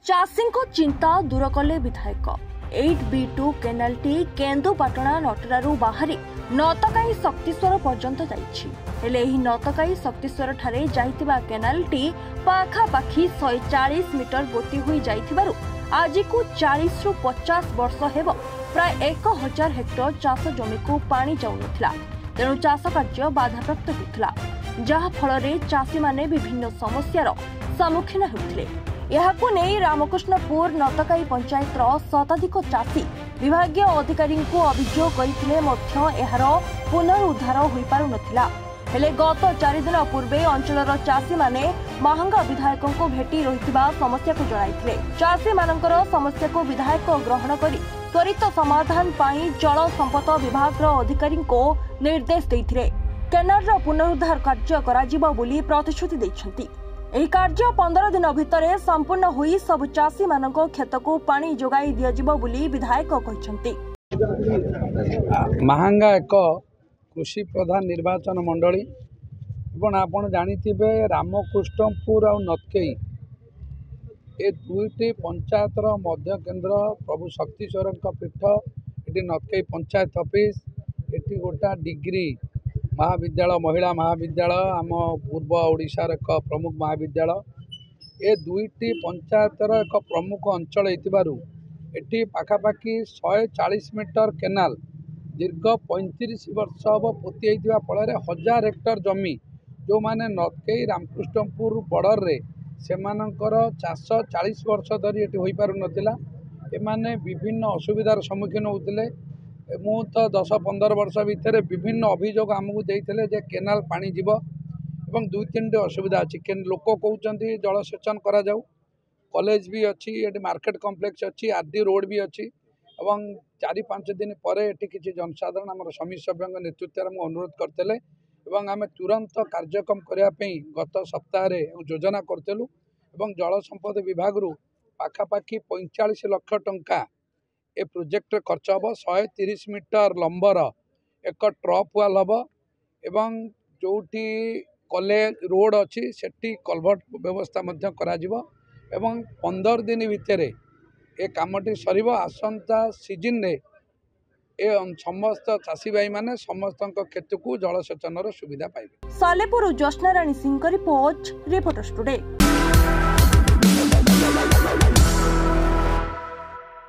चाषी चिंता दूर कले विधायक 8B2 केनालटी केन्दुपाटणा नटरारू बाहरी नतकाई शक्तिस्वर पर्यंत जाइछि। नतकाई शक्तिस्वर ठारे जाइतिबा केनालटी पाखापाखि 140 मीटर गोती हुई जाइथिबारु आज को 40 रु 50 वर्ष हेब प्राय 1000 हेक्टर चाष जमी को पानी जाउनथिला। तेणु चाष कार्य बाधाप्राप्त होता जहा फल चाषी माने विभिन्न समस्यार सम्मुखीन होउथिले। यहाकु नै रामकृष्णपुर नतकाई पंचायत शताधिक चाषी विभागीय अधिकारी को अभियोग करथिले मध्य एहार पुनरुद्धार होई पारु नथिला। हेले गत 4 दिन पूर्वे अंचलर चाषी माने महांगा विधायक को भेटी रहितिबा समस्या को जणाइथिले। चाषी मानकर समस्या को विधायक ग्रहण करी त्वरित समाधान पाई जल संपद विभाग अधिकारी को निर्देश देथिले। केनाल पुनरुद्धार कार्य कराजिबो बोली प्रतिश्रुति दैछंती। ଏହି କାର୍ଯ୍ୟ 15 ଦିନ ଭିତରେ ସମ୍ପୂର୍ଣ୍ଣ ହୋଇ ସବୁ ଚାଷୀ ମାନଙ୍କ କ୍ଷେତକୁ ପାଣି ଯୋଗାଇ ଦିଆଯିବ ବୋଲି ବିଧାୟକ କହିଛନ୍ତି। ମାହାଙ୍ଗା ଏକ କୃଷି ପ୍ରଧାନ ନିର୍ବାଚନ ମଣ୍ଡଳୀ ଏବଂ ଆପଣ ଜାଣିଥିବେ ରାମକୃଷ୍ଣପୁର ଆଉ ନତକେଇ ଏ ଦୁଇଟି ପଞ୍ଚାୟତର ମଧ୍ୟ କେନ୍ଦ୍ର ପ୍ରଭୁ ଶକ୍ତିଶ୍ୱରଙ୍କ ପୀଠ। ଏଠି ନତକେଇ ପଞ୍ଚାୟତ ଅଫିସ, ଏଠି ଗୋଟା डिग्री महाविद्यालय महिला महाविद्यालय आम पूर्व ओडिशार एक प्रमुख महाविद्यालय। ए दुईटी पंचायतर एक प्रमुख अंचल एटी पाखापाखि 140 मीटर केनाल दीर्घ 35 वर्ष हम पोती फल 1000 हेक्टर जमी जो मैंने नतकेई रामकृष्णपुर बॉर्डर रे सेमानकर चाष 40 वर्ष धरी ये हो पार नाला। एमाने विभिन्न असुविधार सम्मुखीन होते। मु तो 10-15 वर्ष भितर विभिन्न अभियोग आमको देते जे केनाल पानी जीव एवं 2-3टी असुविधा अच्छी। लोक कहते जलसेचन करा जाऊ, कॉलेज भी अच्छी, ये मार्केट कॉम्प्लेक्स अच्छी, आरडी रोड भी अच्छी एवं 4-5 दिन पर ये किसी जनसाधारण आम समिति सभ्यों नेतृत्व में अनुरोध करते आम तुरंत कार्यक्रम करने गत सप्ताह योजना करूँ। जल संपद विभाग पाखापाखि 45 लाख टंका ए प्रोजेक्ट खर्च हम 130 मीटर लंबर एक ट्रप वाल हम एवं जोटी कॉलेज रोड अच्छी सेठी कलभर्ट व्यवस्था करा एवं 15 दिन भितर ए कामटी सर आसंता सीजन रे ए समस्त चाषी भाई माने समस्त क्षेत्र को जलसेचन सुविधा पाइबे। सालेपुर ज्योत्स्ना रानी सिंह रिपोर्ट, रिपोर्टर्स टुडे।